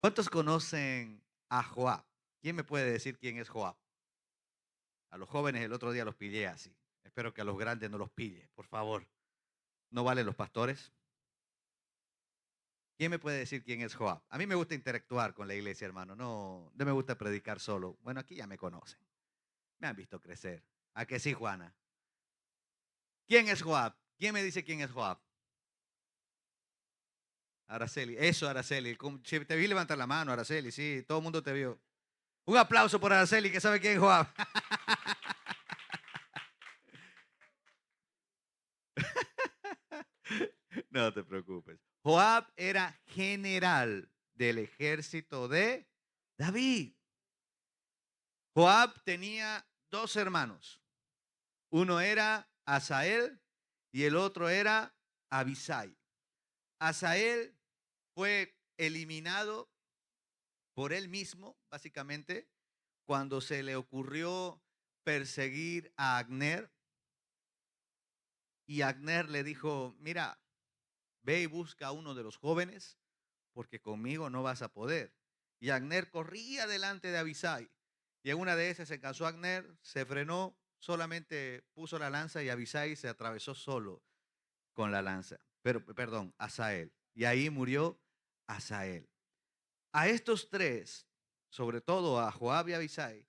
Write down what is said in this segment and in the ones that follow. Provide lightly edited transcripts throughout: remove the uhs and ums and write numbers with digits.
¿Cuántos conocen a Joab? ¿Quién me puede decir quién es Joab? A los jóvenes el otro día los pillé así. Espero que a los grandes no los pille, por favor. ¿No valen los pastores? ¿Quién me puede decir quién es Joab? A mí me gusta interactuar con la iglesia, hermano. No me gusta predicar solo. Bueno, aquí ya me conocen. Me han visto crecer. ¿A que sí, Juana? ¿Quién es Joab? ¿Quién me dice quién es Joab? Araceli. Eso, Araceli. Si te vi levantar la mano, Araceli. Sí, todo el mundo te vio. Un aplauso por Araceli, que sabe quién es Joab. No te preocupes. Joab era general del ejército de David. Joab tenía dos hermanos. Uno era Asael y el otro era Abisai. Asael fue eliminado por él mismo, básicamente, cuando se le ocurrió perseguir a Agner. Y Agner le dijo, mira, ve y busca a uno de los jóvenes, porque conmigo no vas a poder. Y Agner corría delante de Abisai. Y en una de esas se cansó Agner, se frenó, solamente puso la lanza y Abisai se atravesó solo con la lanza. Pero, perdón, Asael. Y ahí murió Asael. A estos tres, sobre todo a Joab y Abisai,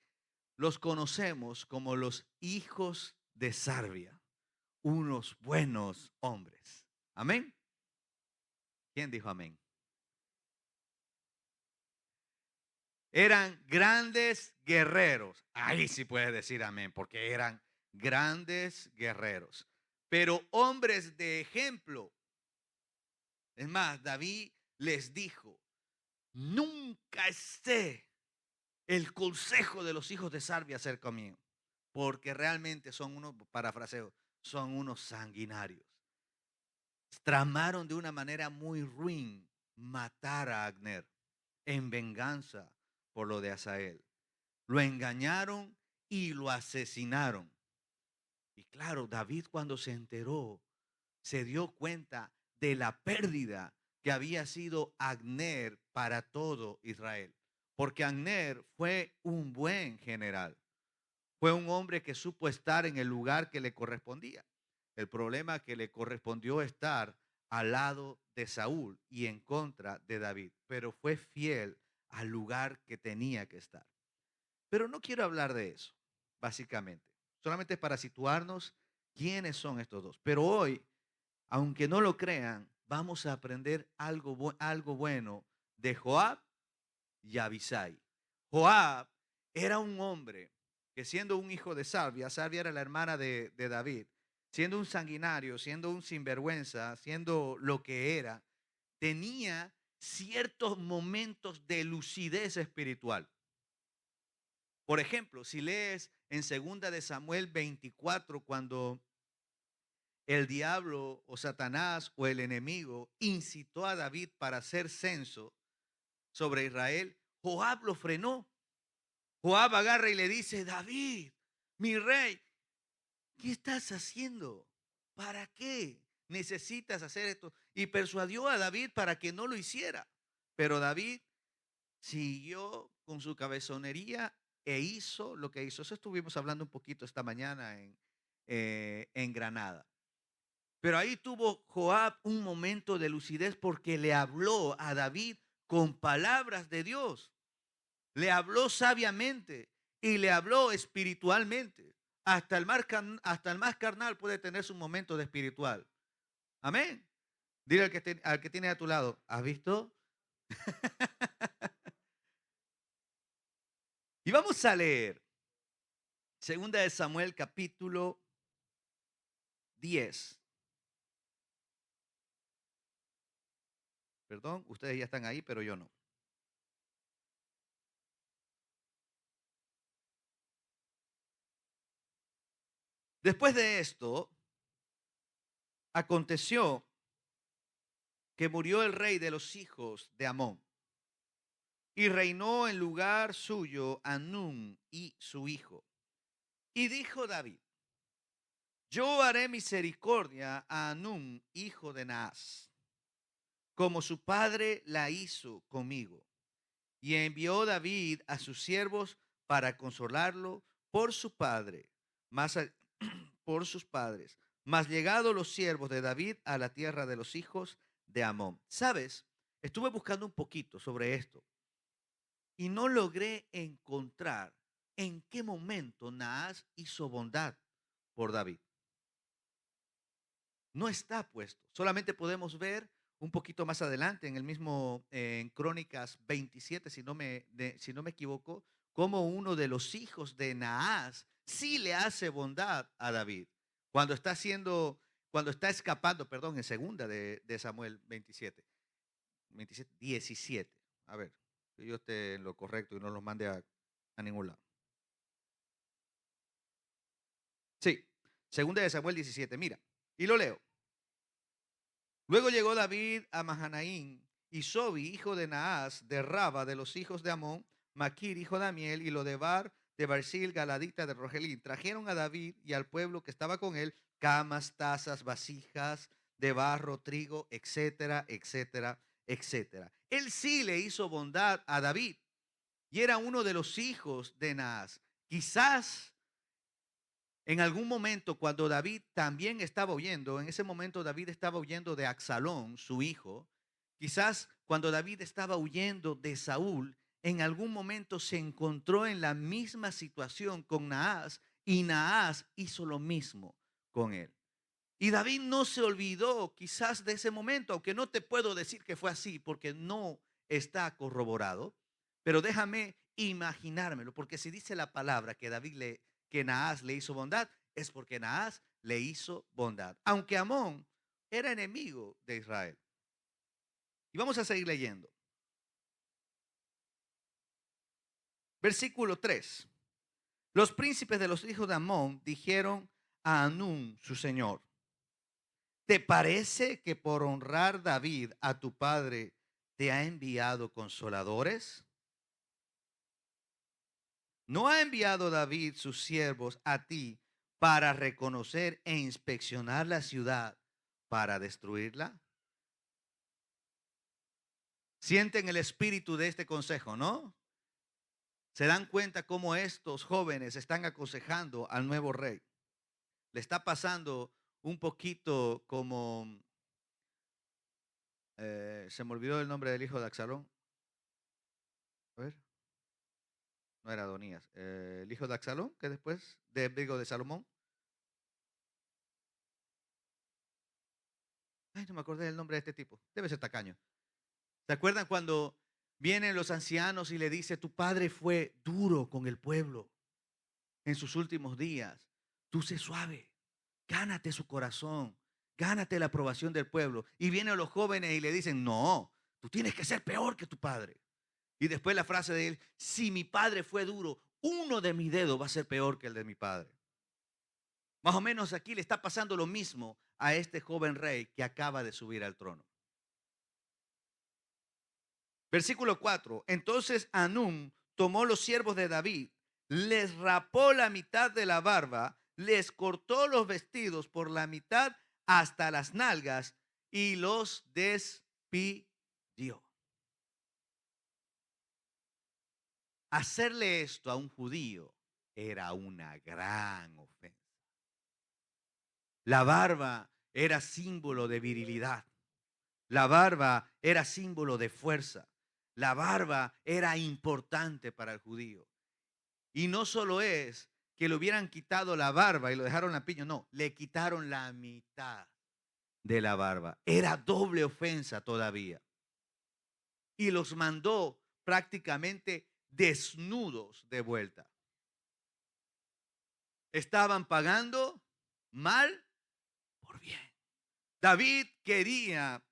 los conocemos como los hijos de Sarbia, unos buenos hombres. Amén. ¿Quién dijo amén? Eran grandes guerreros. Ahí sí puedes decir amén, porque eran grandes guerreros. Pero hombres de ejemplo. Es más, David les dijo, nunca esté el consejo de los hijos de Sarbia acerca mío, porque realmente son unos, parafraseo, son unos sanguinarios. Tramaron de una manera muy ruin matar a Agner en venganza por lo de Asael. Lo engañaron y lo asesinaron. Y claro, David cuando se enteró, se dio cuenta de la pérdida que había sido Agner para todo Israel. Porque Agner fue un buen general. Fue un hombre que supo estar en el lugar que le correspondía. El problema es que le correspondió estar al lado de Saúl y en contra de David, pero fue fiel al lugar que tenía que estar. Pero no quiero hablar de eso, básicamente. Solamente para situarnos quiénes son estos dos. Pero hoy, aunque no lo crean, vamos a aprender algo bueno de Joab y Abisai. Joab era un hombre que siendo un hijo de Salvia, Salvia era la hermana de David, siendo un sanguinario, siendo un sinvergüenza, siendo lo que era, tenía ciertos momentos de lucidez espiritual. Por ejemplo, si lees en segunda de Samuel 24, cuando el diablo o Satanás o el enemigo incitó a David para hacer censo sobre Israel, Joab lo frenó. Joab agarra y le dice, David, mi rey, ¿qué estás haciendo? ¿Para qué necesitas hacer esto? Y persuadió a David para que no lo hiciera. Pero David siguió con su cabezonería e hizo lo que hizo. Eso estuvimos hablando un poquito esta mañana en Granada. Pero ahí tuvo Joab un momento de lucidez porque le habló a David con palabras de Dios. Le habló sabiamente y le habló espiritualmente. Hasta el más carnal puede tener su momento de espiritual. Amén. Dile al que tiene a tu lado, ¿has visto? Y vamos a leer Segunda de Samuel capítulo 10. Perdón, ustedes ya están ahí, pero yo no. Después de esto, aconteció que murió el rey de los hijos de Amón y reinó en lugar suyo Anún y su hijo. Y dijo David, yo haré misericordia a Anún, hijo de Naas, como su padre la hizo conmigo. Y envió David a sus siervos para consolarlo por su padre, más a- por sus padres. Mas llegado los siervos de David a la tierra de los hijos de Amón. ¿Sabes? Estuve buscando un poquito sobre esto y no logré encontrar en qué momento Naas hizo bondad por David. No está puesto. Solamente podemos ver un poquito más adelante en el mismo en Crónicas 27, si no me equivoco, como uno de los hijos de Naas sí le hace bondad a David. Cuando está haciendo, cuando está escapando, perdón, en segunda de Samuel 27, 27, 17. A ver, que yo esté en lo correcto y no los mande a ningún lado. Sí, segunda de Samuel 17, mira, y lo leo. Luego llegó David a Mahanaín, y Sobi, hijo de Naas, de Raba, de los hijos de Amón, Maquir, hijo de Amiel, y Lodebar, de Barzil, Galadita, de Rogelín. Trajeron a David y al pueblo que estaba con él camas, tazas, vasijas de barro, trigo, etcétera, etcétera, etcétera. Él sí le hizo bondad a David y era uno de los hijos de Naas. Quizás en algún momento, cuando David también estaba huyendo, en ese momento David estaba huyendo de Absalón, su hijo. Quizás cuando David estaba huyendo de Saúl, en algún momento se encontró en la misma situación con Naas y Naas hizo lo mismo con él. Y David no se olvidó quizás de ese momento, aunque no te puedo decir que fue así porque no está corroborado, pero déjame imaginármelo, porque si dice la palabra que que Naas le hizo bondad, es porque Naas le hizo bondad, aunque Amón era enemigo de Israel. Y vamos a seguir leyendo. Versículo 3. Los príncipes de los hijos de Amón dijeron a Anún, su señor: ¿te parece que por honrar David a tu padre te ha enviado consoladores? ¿No ha enviado David sus siervos a ti para reconocer e inspeccionar la ciudad para destruirla? Sienten el espíritu de este consejo, ¿no? Se dan cuenta cómo estos jóvenes están aconsejando al nuevo rey. Le está pasando un poquito como, se me olvidó el nombre del hijo de Absalón. A ver, no era Adonías. El hijo de Absalón, que después, de Salomón. Ay, no me acordé del nombre de este tipo. Debe ser tacaño. ¿Se acuerdan cuando vienen los ancianos y le dice, tu padre fue duro con el pueblo en sus últimos días? Tú sé suave, gánate su corazón, gánate la aprobación del pueblo. Y vienen los jóvenes y le dicen, no, tú tienes que ser peor que tu padre. Y después la frase de él, si mi padre fue duro, uno de mis dedos va a ser peor que el de mi padre. Más o menos aquí le está pasando lo mismo a este joven rey que acaba de subir al trono. Versículo 4. Entonces Anún tomó los siervos de David, les rapó la mitad de la barba, les cortó los vestidos por la mitad hasta las nalgas y los despidió. Hacerle esto a un judío era una gran ofensa. La barba era símbolo de virilidad. La barba era símbolo de fuerza. La barba era importante para el judío. Y no solo es que le hubieran quitado la barba y lo dejaron lampiño, no, le quitaron la mitad de la barba. Era doble ofensa todavía. Y los mandó prácticamente desnudos de vuelta. Estaban pagando mal por bien. David quería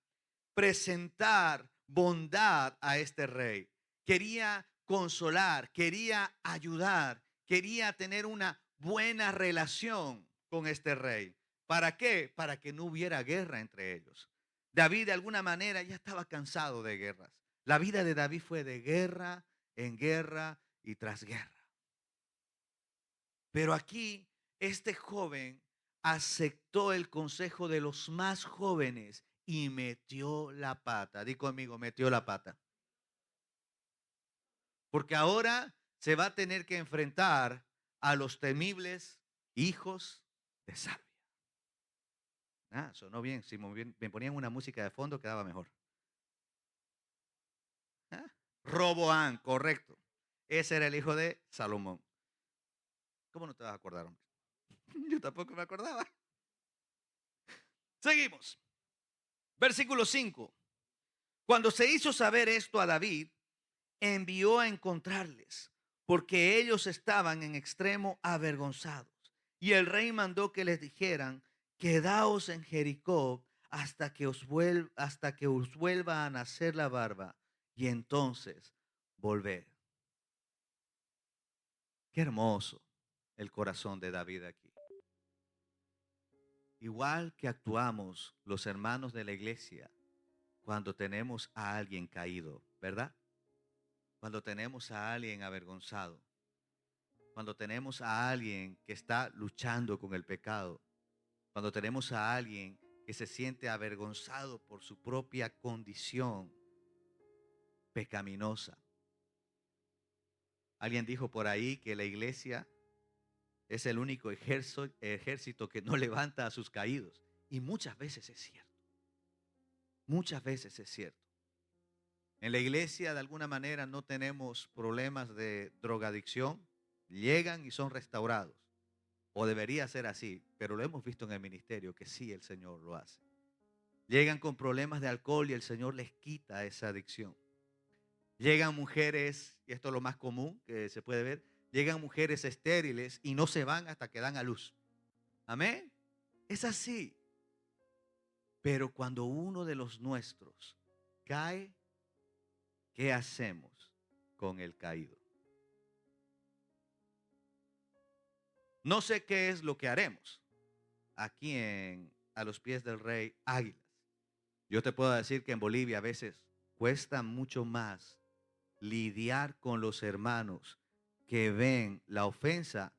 presentar bondad a este rey. Quería consolar, quería ayudar, quería tener una buena relación con este rey. ¿Para qué? Para que no hubiera guerra entre ellos. David de alguna manera ya estaba cansado de guerras. La vida de David fue de guerra en guerra y tras guerra. Pero aquí este joven aceptó el consejo de los más jóvenes y metió la pata. Di conmigo, metió la pata. Porque ahora se va a tener que enfrentar a los temibles hijos de Sarvia. Ah, sonó bien. Si me ponían una música de fondo, quedaba mejor. ¿Ah? Roboán, correcto. Ese era el hijo de Salomón. ¿Cómo no te vas a acordar, hombre? Yo tampoco me acordaba. Seguimos. Versículo 5. Cuando se hizo saber esto a David, envió a encontrarles, porque ellos estaban en extremo avergonzados. Y el rey mandó que les dijeran: quedaos en Jericó hasta que os vuelva a nacer la barba, y entonces volver. Qué hermoso el corazón de David aquí. Igual que actuamos los hermanos de la iglesia cuando tenemos a alguien caído, ¿verdad? Cuando tenemos a alguien avergonzado, cuando tenemos a alguien que está luchando con el pecado, cuando tenemos a alguien que se siente avergonzado por su propia condición pecaminosa. Alguien dijo por ahí que la iglesia es el único ejército que no levanta a sus caídos. Y muchas veces es cierto. Muchas veces es cierto. En la iglesia de alguna manera no tenemos problemas de drogadicción. Llegan y son restaurados. O debería ser así, pero lo hemos visto en el ministerio que sí, el Señor lo hace. Llegan con problemas de alcohol y el Señor les quita esa adicción. Llegan mujeres, y esto es lo más común que se puede ver, llegan mujeres estériles y no se van hasta que dan a luz. Amén. Es así. Pero cuando uno de los nuestros cae, ¿qué hacemos con el caído? No sé qué es lo que haremos aquí a los pies del rey Águilas. Yo te puedo decir que en Bolivia a veces cuesta mucho más lidiar con los hermanos que ven la ofensa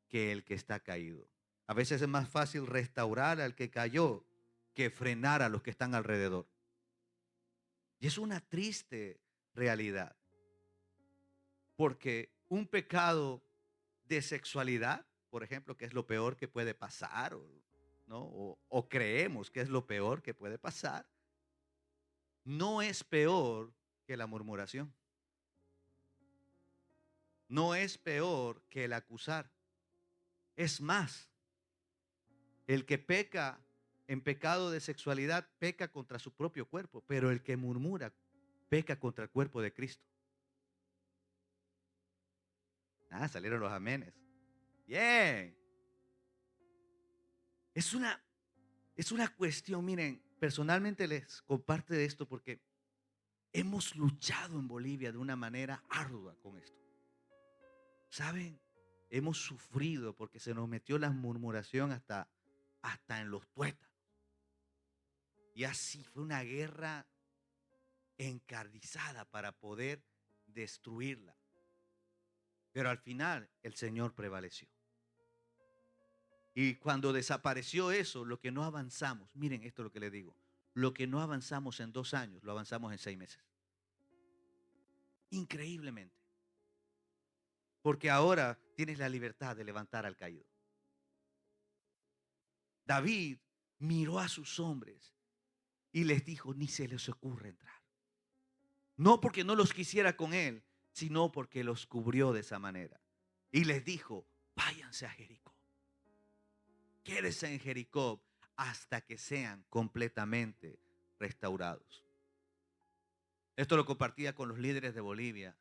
que el que está caído. A veces es más fácil restaurar al que cayó que frenar a los que están alrededor. Y es una triste realidad, porque un pecado de sexualidad, por ejemplo, que es lo peor que puede pasar, ¿no? O creemos que es lo peor que puede pasar, no es peor que la murmuración. No es peor que el acusar. Es más, el que peca en pecado de sexualidad peca contra su propio cuerpo, pero el que murmura peca contra el cuerpo de Cristo. Ah, salieron los amenes. Bien. Es una cuestión, miren, personalmente les comparto de esto porque hemos luchado en Bolivia de una manera ardua con esto. ¿Saben? Hemos sufrido porque se nos metió la murmuración hasta en los tuétanos. Y así fue una guerra encarnizada para poder destruirla. Pero al final el Señor prevaleció. Y cuando desapareció eso, lo que no avanzamos, miren esto es lo que les digo, lo que no avanzamos en 2 años, lo avanzamos en 6 meses. Increíblemente. Porque ahora tienes la libertad de levantar al caído. David miró a sus hombres y les dijo: ni se les ocurre entrar. No porque no los quisiera con él, sino porque los cubrió de esa manera. Y les dijo: váyanse a Jericó. Quédense en Jericó hasta que sean completamente restaurados. Esto lo compartía con los líderes de Bolivia,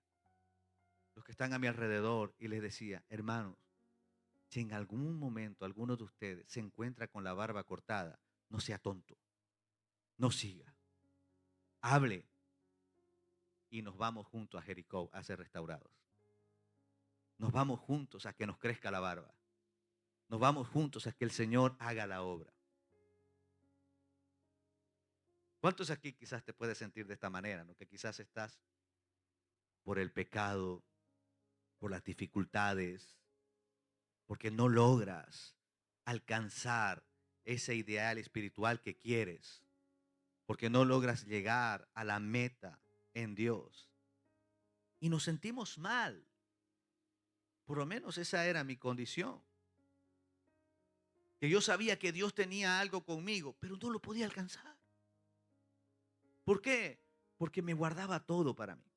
los que están a mi alrededor, y les decía: hermanos, si en algún momento alguno de ustedes se encuentra con la barba cortada, no sea tonto, no siga, hable y nos vamos juntos a Jericó a ser restaurados. Nos vamos juntos a que nos crezca la barba. Nos vamos juntos a que el Señor haga la obra. ¿Cuántos aquí quizás te puedes sentir de esta manera, ¿no? Que quizás estás por el pecado, por las dificultades, porque no logras alcanzar ese ideal espiritual que quieres, porque no logras llegar a la meta en Dios. y nos sentimos mal. Por lo menos esa era mi condición. Que yo sabía que Dios tenía algo conmigo, pero no lo podía alcanzar. ¿Por qué? Porque me guardaba todo para mí.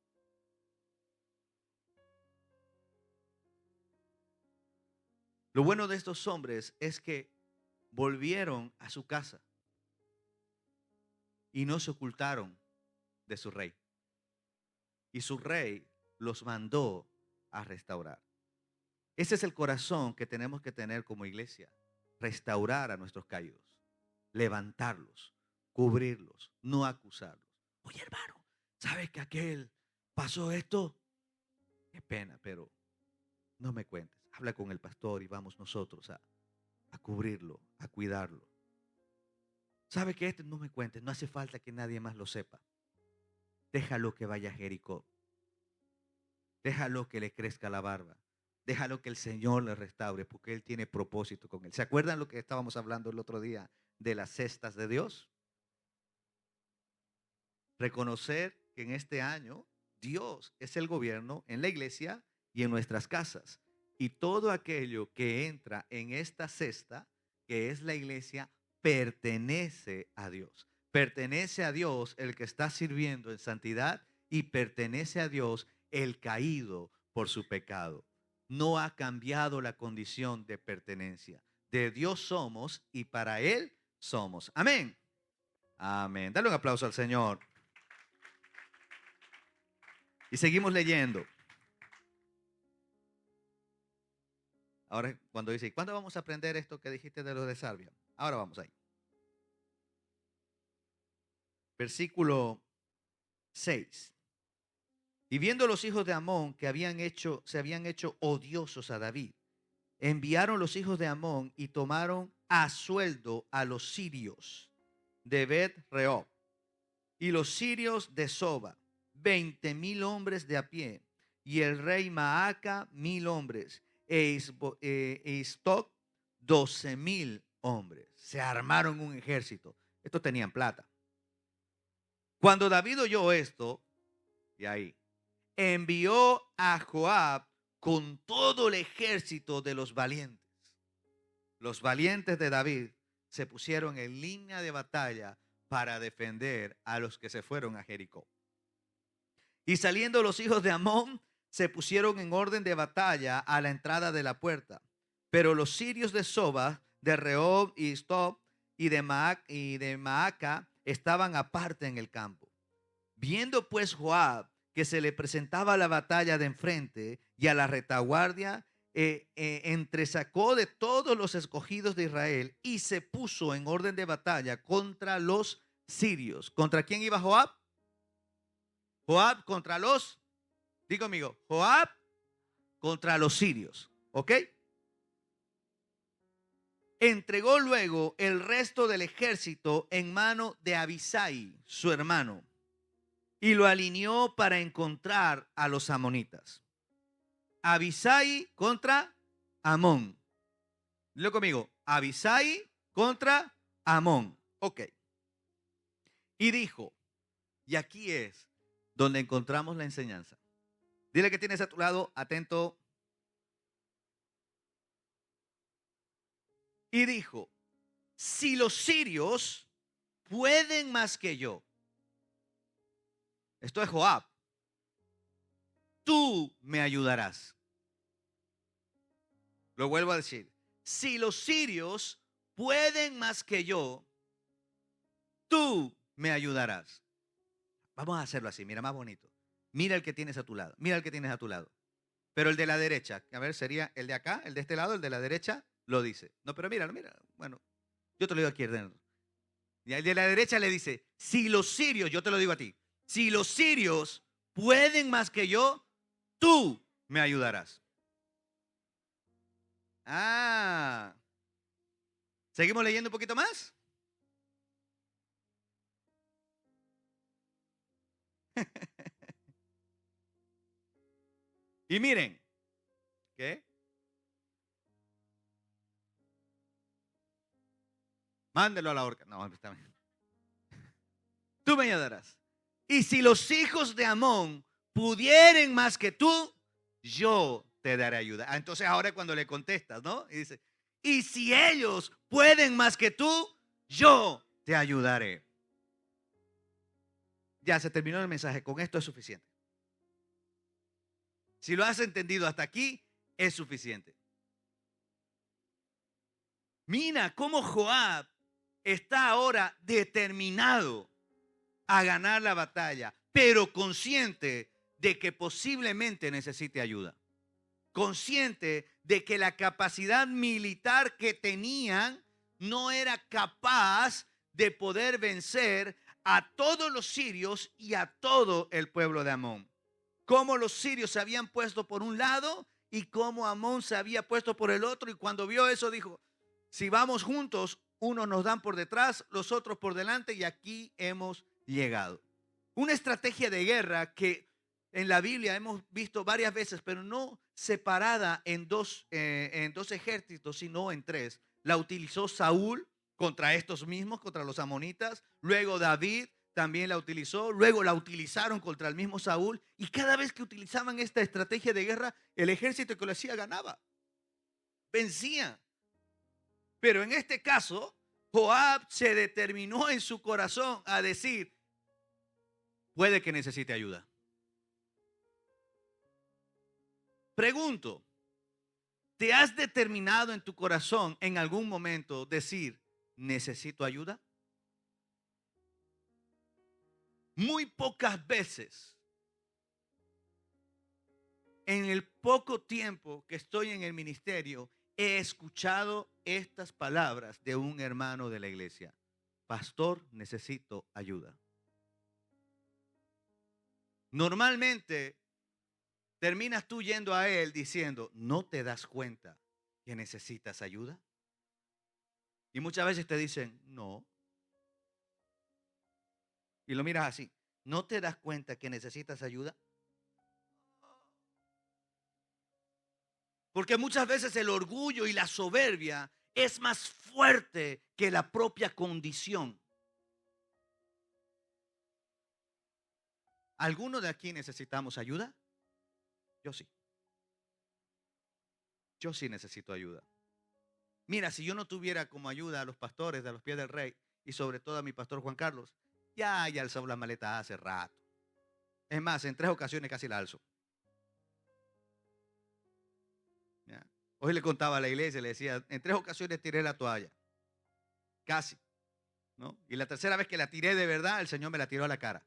Lo bueno de estos hombres es que volvieron a su casa y no se ocultaron de su rey. Y su rey los mandó a restaurar. Ese es el corazón que tenemos que tener como iglesia. Restaurar a nuestros caídos, levantarlos, cubrirlos, no acusarlos. Oye, hermano, ¿sabes que aquel pasó esto? Qué pena, pero no me cuentes. Habla con el pastor y vamos nosotros a cubrirlo, a cuidarlo. ¿Sabe que este no me cuentes? No hace falta que nadie más lo sepa. Déjalo que vaya a Jericó. Déjalo que le crezca la barba. Déjalo que el Señor le restaure, porque Él tiene propósito con él. ¿Se acuerdan lo que estábamos hablando el otro día de las cestas de Dios? Reconocer que en este año Dios es el gobierno en la iglesia y en nuestras casas. Y todo aquello que entra en esta cesta, que es la iglesia, pertenece a Dios. Pertenece a Dios el que está sirviendo en santidad y pertenece a Dios el caído por su pecado. No ha cambiado la condición de pertenencia. De Dios somos y para Él somos. Amén. Amén. Dale un aplauso al Señor. Y seguimos leyendo. Ahora cuando dice, ¿cuándo vamos a aprender esto que dijiste de lo de Salvia? Ahora vamos ahí. Versículo 6. Y viendo los hijos de Amón que se habían hecho odiosos a David, enviaron los hijos de Amón y tomaron a sueldo a los sirios de Bet-rehob y los sirios de Soba, 20,000 hombres de a pie, y el rey Maaca 1,000 hombres, e Istoc 12,000 hombres. Se armaron un ejército. Estos tenían plata. Cuando David oyó esto, y ahí, envió a Joab con todo el ejército de los valientes. Los valientes de David se pusieron en línea de batalla para defender a los que se fueron a Jericó. Y saliendo los hijos de Amón, se pusieron en orden de batalla a la entrada de la puerta. Pero los sirios de Soba, de Rehob y Stop y de Maaca estaban aparte en el campo. Viendo pues Joab que se le presentaba la batalla de enfrente y a la retaguardia, entresacó de todos los escogidos de Israel y se puso en orden de batalla contra los sirios. ¿Contra quién iba Joab? Joab contra los, digo conmigo, Joab contra los sirios, ¿ok? Entregó luego el resto del ejército en mano de Abisai, su hermano, y lo alineó para encontrar a los amonitas. Abisai contra Amón. Dilo conmigo, Abisai contra Amón. Ok. Y dijo, y aquí es donde encontramos la enseñanza. Dile que tienes a tu lado, atento. Y dijo, si los sirios pueden más que yo. Esto es Joab. Tú me ayudarás. Lo vuelvo a decir. Si los sirios pueden más que yo, tú me ayudarás. Vamos a hacerlo así, mira, más bonito. Mira el que tienes a tu lado, mira el que tienes a tu lado. Pero el de la derecha, a ver, sería el de acá, el de este lado, el de la derecha, lo dice. No, pero mira, bueno, yo te lo digo aquí dentro. Y el de la derecha le dice, si los sirios, yo te lo digo a ti, si los sirios pueden más que yo, tú me ayudarás. ¿Seguimos leyendo un poquito más? Y miren, ¿qué? Mándelo a la horca. No, está bien. Tú me ayudarás. Y si los hijos de Amón pudieren más que tú, yo te daré ayuda. Entonces ahora cuando le contestas, ¿no? Y dice, y si ellos pueden más que tú, yo te ayudaré. Ya se terminó el mensaje, con esto es suficiente. Si lo has entendido hasta aquí, es suficiente. Mira cómo Joab está ahora determinado a ganar la batalla, pero consciente de que posiblemente necesite ayuda. Consciente de que la capacidad militar que tenían no era capaz de poder vencer a todos los sirios y a todo el pueblo de Amón. Cómo los sirios se habían puesto por un lado y cómo Amón se había puesto por el otro. Y cuando vio eso dijo, si vamos juntos, unos nos dan por detrás, los otros por delante y aquí hemos llegado. Una estrategia de guerra que en la Biblia hemos visto varias veces, pero no separada en dos ejércitos, sino en tres. La utilizó Saúl contra estos mismos, contra los amonitas. Luego David también la utilizó. Luego la utilizaron contra el mismo Saúl. Y cada vez que utilizaban esta estrategia de guerra, el ejército que lo hacía ganaba. Vencía. Pero en este caso, Joab se determinó en su corazón a decir, puede que necesite ayuda. Pregunto, ¿te has determinado en tu corazón en algún momento decir, necesito ayuda? Muy pocas veces, en el poco tiempo que estoy en el ministerio, he escuchado estas palabras de un hermano de la iglesia. Pastor, necesito ayuda. Normalmente terminas tú yendo a él diciendo, ¿no te das cuenta que necesitas ayuda? Y muchas veces te dicen, no. Y lo miras así, ¿no te das cuenta que necesitas ayuda? Porque muchas veces el orgullo y la soberbia es más fuerte que la propia condición. ¿Alguno de aquí necesitamos ayuda? Yo sí. Yo sí necesito ayuda. Mira, si yo no tuviera como ayuda a los pastores de los pies del rey y sobre todo a mi pastor Juan Carlos, ya alzado la maleta hace rato. Es más, en 3 ocasiones casi la alzo. ¿Ya? Hoy le contaba a la iglesia, le decía, en 3 ocasiones tiré la toalla. Casi. ¿No? Y la tercera vez que la tiré de verdad, el Señor me la tiró a la cara.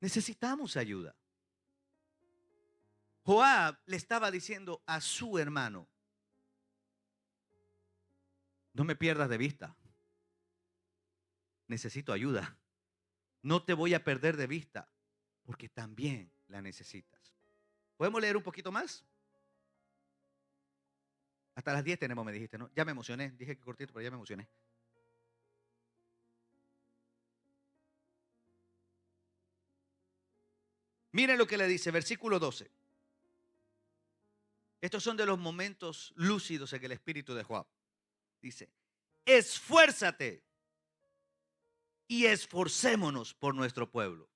Necesitamos ayuda. Joab le estaba diciendo a su hermano, no me pierdas de vista. Necesito ayuda. No te voy a perder de vista porque también la necesitas. ¿Podemos leer un poquito más? Hasta las 10 tenemos, me dijiste, ¿no? Ya me emocioné. Dije que cortito, pero ya me emocioné. Miren lo que le dice, versículo 12. Estos son de los momentos lúcidos en el espíritu de Joab. Dice, esfuérzate y esforcémonos por nuestro pueblo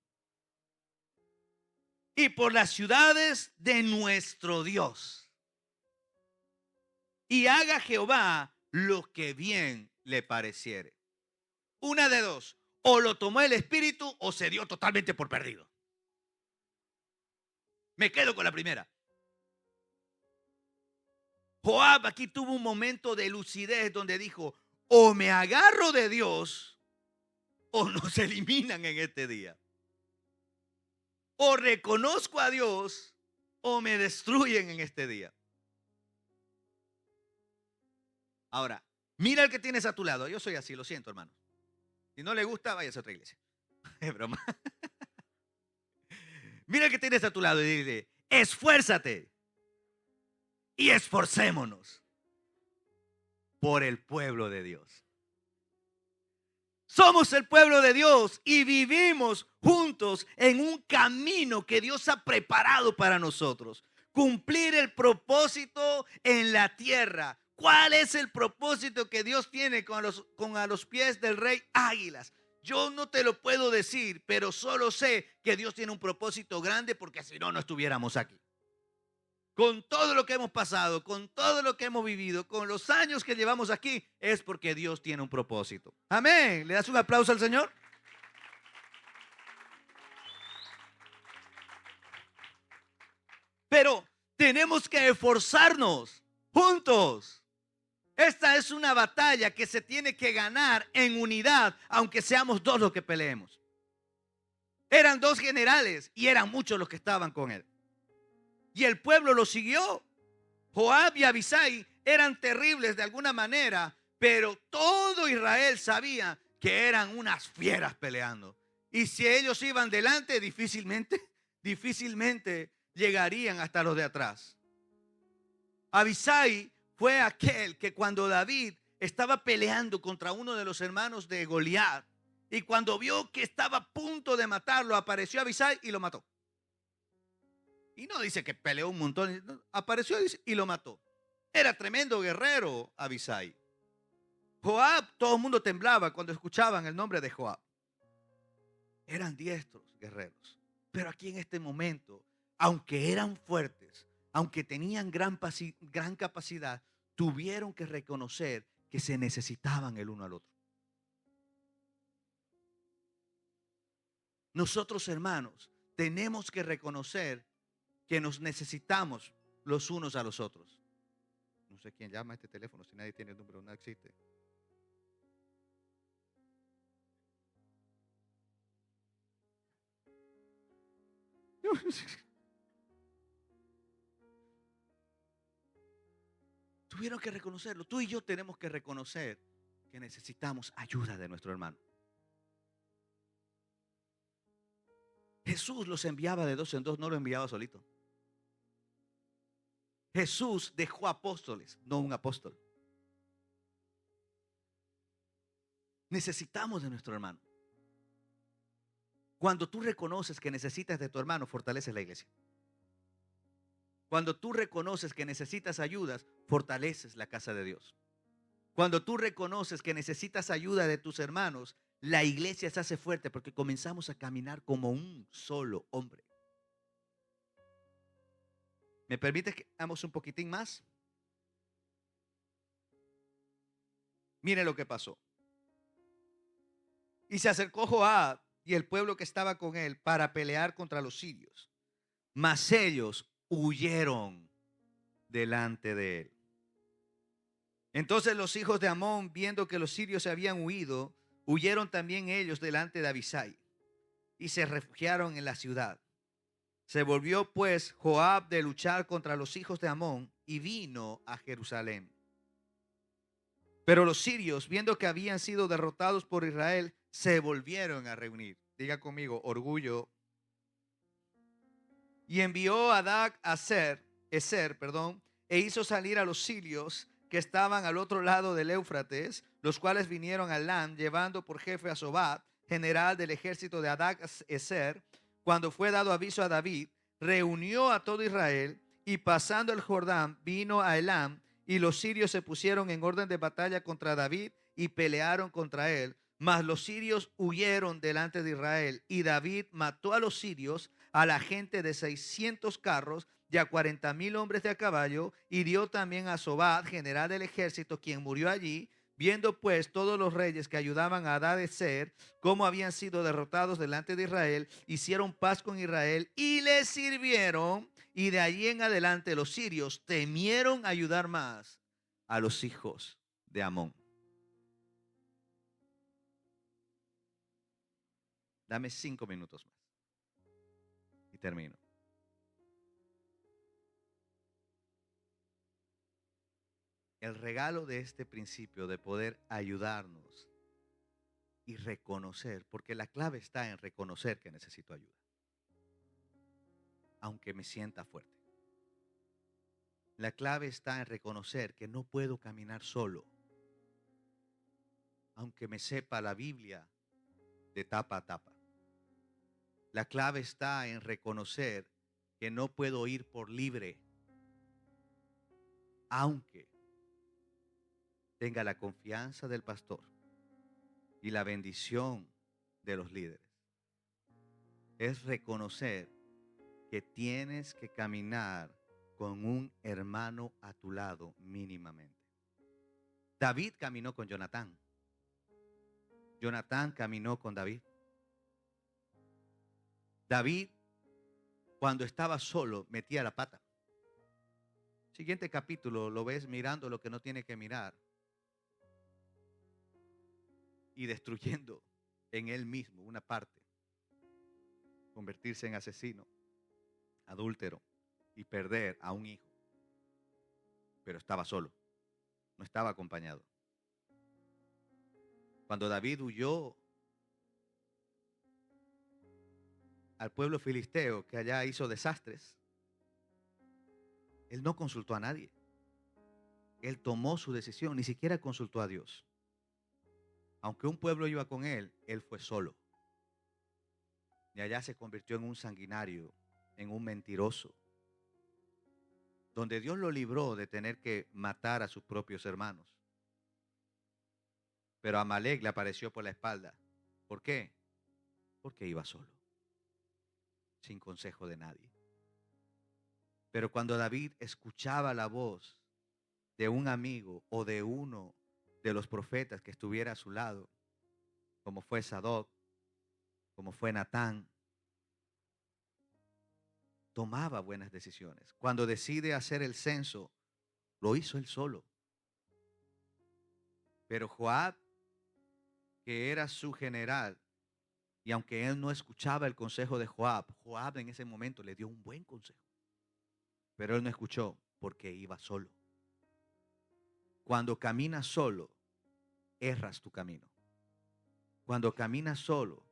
y por las ciudades de nuestro Dios. Y haga Jehová lo que bien le pareciere. Una de dos, o lo tomó el espíritu o se dio totalmente por perdido. Me quedo con la primera. Joab aquí tuvo un momento de lucidez donde dijo, o me agarro de Dios o nos eliminan en este día. O reconozco a Dios o me destruyen en este día. Ahora, mira el que tienes a tu lado. Yo soy así, lo siento, hermano. Si no le gusta, váyase a otra iglesia. Es broma. Mira el que tienes a tu lado y dile, esfuérzate y esforcémonos por el pueblo de Dios. Somos el pueblo de Dios y vivimos juntos en un camino que Dios ha preparado para nosotros. Cumplir el propósito en la tierra. ¿Cuál es el propósito que Dios tiene con a los pies del rey Águilas? Yo no te lo puedo decir, pero solo sé que Dios tiene un propósito grande porque si no, no estuviéramos aquí. Con todo lo que hemos pasado, con todo lo que hemos vivido, con los años que llevamos aquí, es porque Dios tiene un propósito. Amén. ¿Le das un aplauso al Señor? Pero tenemos que esforzarnos juntos. Esta es una batalla que se tiene que ganar en unidad, aunque seamos dos los que peleemos. Eran dos generales y eran muchos los que estaban con él. Y el pueblo lo siguió. Joab y Abisai eran terribles de alguna manera, pero todo Israel sabía que eran unas fieras peleando. Y si ellos iban delante, difícilmente llegarían hasta los de atrás. Abisai fue aquel que cuando David estaba peleando contra uno de los hermanos de Goliat, y cuando vio que estaba a punto de matarlo, apareció Abisai y lo mató. Y no dice que peleó un montón, no, apareció y lo mató. Era tremendo guerrero Abisai. Joab, todo el mundo temblaba cuando escuchaban el nombre de Joab. Eran diestros guerreros. Pero aquí en este momento, aunque eran fuertes, aunque tenían gran capacidad, tuvieron que reconocer que se necesitaban el uno al otro. Nosotros, hermanos, tenemos que reconocer que nos necesitamos los unos a los otros. No sé quién llama a este teléfono, si nadie tiene el número, no existe. Tuvieron que reconocerlo. Tú y yo tenemos que reconocer que necesitamos ayuda de nuestro hermano. Jesús los enviaba de dos en dos, no lo enviaba solito. Jesús dejó apóstoles, no un apóstol. Necesitamos de nuestro hermano. Cuando tú reconoces que necesitas de tu hermano, fortaleces la iglesia. Cuando tú reconoces que necesitas ayudas, fortaleces la casa de Dios. Cuando tú reconoces que necesitas ayuda de tus hermanos, la iglesia se hace fuerte porque comenzamos a caminar como un solo hombre. ¿Me permites que hagamos un poquitín más? Mire lo que pasó. Y se acercó Joab y el pueblo que estaba con él para pelear contra los sirios. Mas ellos huyeron delante de él. Entonces los hijos de Amón, viendo que los sirios se habían huido, huyeron también ellos delante de Abisai y se refugiaron en la ciudad. Se volvió pues Joab de luchar contra los hijos de Amón y vino a Jerusalén. Pero los sirios, viendo que habían sido derrotados por Israel, se volvieron a reunir. Diga conmigo, orgullo. Y envió a Adad a Eser, e hizo salir a los sirios que estaban al otro lado del Éufrates, los cuales vinieron a Elam, llevando por jefe a Sobat, general del ejército de Adad Eser. Cuando fue dado aviso a David, reunió a todo Israel y pasando el Jordán vino a Elam, y los sirios se pusieron en orden de batalla contra David y pelearon contra él. Mas los sirios huyeron delante de Israel, y David mató a los sirios, a la gente de 600 carros y a 40,000 hombres de a caballo. Hirió también a Sobat, general del ejército, quien murió allí. Viendo pues todos los reyes que ayudaban a Hadadezer cómo habían sido derrotados delante de Israel, hicieron paz con Israel y le sirvieron. Y de allí en adelante los sirios temieron ayudar más a los hijos de Amón. Dame 5 minutos más y termino. El regalo de este principio de poder ayudarnos y reconocer, porque la clave está en reconocer que necesito ayuda, aunque me sienta fuerte. La clave está en reconocer que no puedo caminar solo, aunque me sepa la Biblia de tapa a tapa. La clave está en reconocer que no puedo ir por libre, aunque tenga la confianza del pastor y la bendición de los líderes. Es reconocer que tienes que caminar con un hermano a tu lado mínimamente. David caminó con Jonatán. Jonatán caminó con David. David, cuando estaba solo, metía la pata. Siguiente capítulo, lo ves mirando lo que no tiene que mirar y destruyendo en él mismo una parte, convertirse en asesino, adúltero y perder a un hijo. Pero estaba solo, no estaba acompañado. Cuando David huyó al pueblo filisteo que allá hizo desastres, él no consultó a nadie. Él tomó su decisión, ni siquiera consultó a Dios. Aunque un pueblo iba con él, él fue solo. Y allá se convirtió en un sanguinario, en un mentiroso, donde Dios lo libró de tener que matar a sus propios hermanos. Pero Amalek le apareció por la espalda. ¿Por qué? Porque iba solo, sin consejo de nadie. Pero cuando David escuchaba la voz de un amigo o de uno de los profetas que estuviera a su lado, como fue Sadoc, como fue Natán, tomaba buenas decisiones. Cuando decide hacer el censo, lo hizo él solo. Pero Joab, que era su general, y aunque él no escuchaba el consejo de Joab, Joab en ese momento le dio un buen consejo. Pero él no escuchó porque iba solo. Cuando caminas solo, erras tu camino. Cuando caminas solo,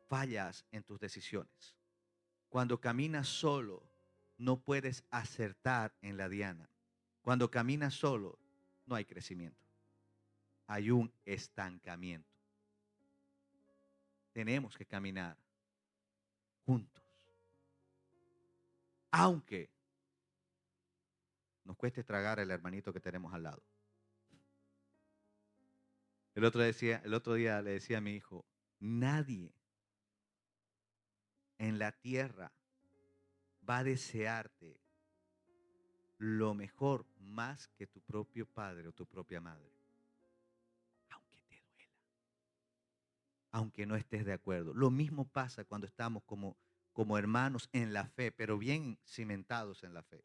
fallas en tus decisiones. Cuando caminas solo, no puedes acertar en la diana. Cuando caminas solo, no hay crecimiento. Hay un estancamiento. Tenemos que caminar juntos. Aunque nos cueste tragar al hermanito que tenemos al lado. El otro día le decía a mi hijo, nadie en la tierra va a desearte lo mejor más que tu propio padre o tu propia madre. Aunque te duela. Aunque no estés de acuerdo. Lo mismo pasa cuando estamos como hermanos en la fe, pero bien cimentados en la fe.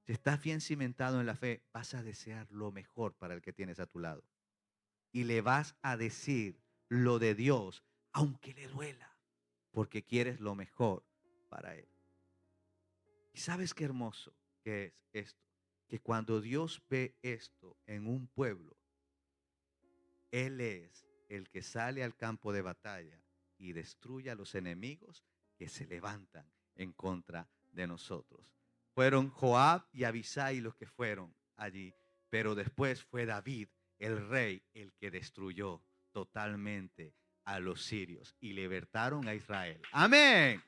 Si estás bien cimentado en la fe, vas a desear lo mejor para el que tienes a tu lado. Y le vas a decir lo de Dios, aunque le duela, porque quieres lo mejor para él. ¿Y sabes qué hermoso que es esto? Que cuando Dios ve esto en un pueblo, Él es el que sale al campo de batalla y destruye a los enemigos que se levantan en contra de nosotros. Fueron Joab y Abisai los que fueron allí, pero después fue David, el rey, el que destruyó totalmente a los sirios y libertaron a Israel. Amén.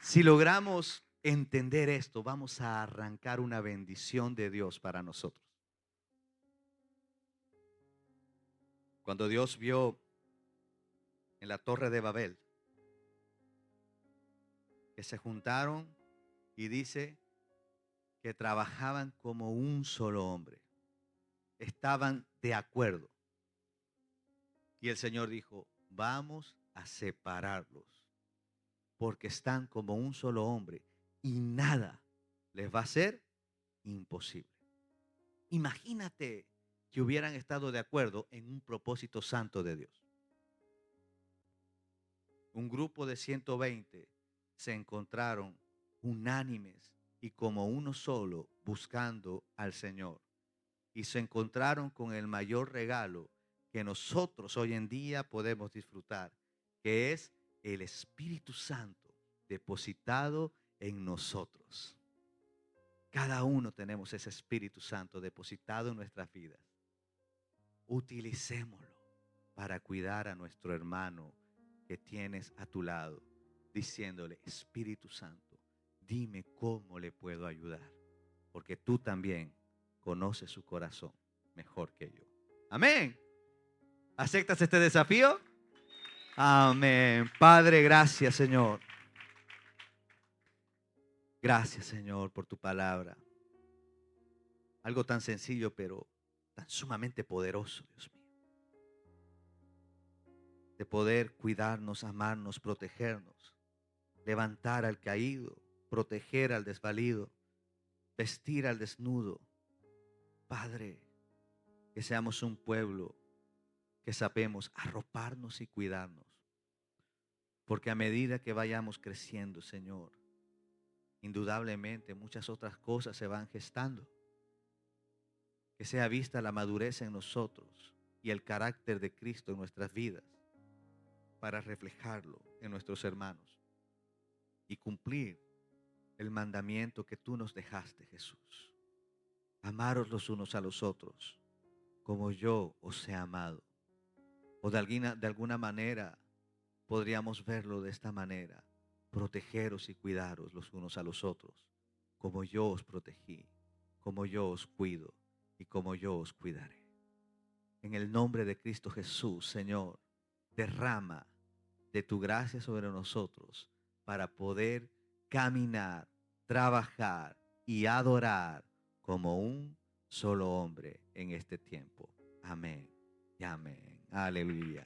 Si logramos entender esto, vamos a arrancar una bendición de Dios para nosotros. Cuando Dios vio en la Torre de Babel que se juntaron y dice que trabajaban como un solo hombre, estaban de acuerdo. Y el Señor dijo, vamos a separarlos, porque están como un solo hombre y nada les va a ser imposible. Imagínate que hubieran estado de acuerdo en un propósito santo de Dios. Un grupo de 120 se encontraron unánimes y como uno solo buscando al Señor. Y se encontraron con el mayor regalo que nosotros hoy en día podemos disfrutar, que es el Espíritu Santo depositado en nosotros. Cada uno tenemos ese Espíritu Santo depositado en nuestras vidas. Utilicémoslo para cuidar a nuestro hermano que tienes a tu lado, diciéndole, Espíritu Santo, dime cómo le puedo ayudar. porque tú también conoces su corazón mejor que yo. Amén. ¿Aceptas este desafío? Amén. Padre, gracias, Señor. Gracias, Señor, por tu palabra. Algo tan sencillo, pero tan sumamente poderoso, Dios mío. De poder cuidarnos, amarnos, protegernos, levantar al caído, proteger al desvalido, vestir al desnudo. Padre, que seamos un pueblo que sabemos arroparnos y cuidarnos. Porque a medida que vayamos creciendo, Señor, indudablemente muchas otras cosas se van gestando. Que sea vista la madurez en nosotros y el carácter de Cristo en nuestras vidas para reflejarlo en nuestros hermanos y cumplir el mandamiento que tú nos dejaste, Jesús. Amaros los unos a los otros como yo os he amado. O de alguna manera podríamos verlo de esta manera: protegeros y cuidaros los unos a los otros como yo os protegí, como yo os cuido y como yo os cuidaré. En el nombre de Cristo Jesús, Señor, derrama de tu gracia sobre nosotros para poder caminar, trabajar y adorar como un solo hombre en este tiempo. Amén y amén. Aleluya.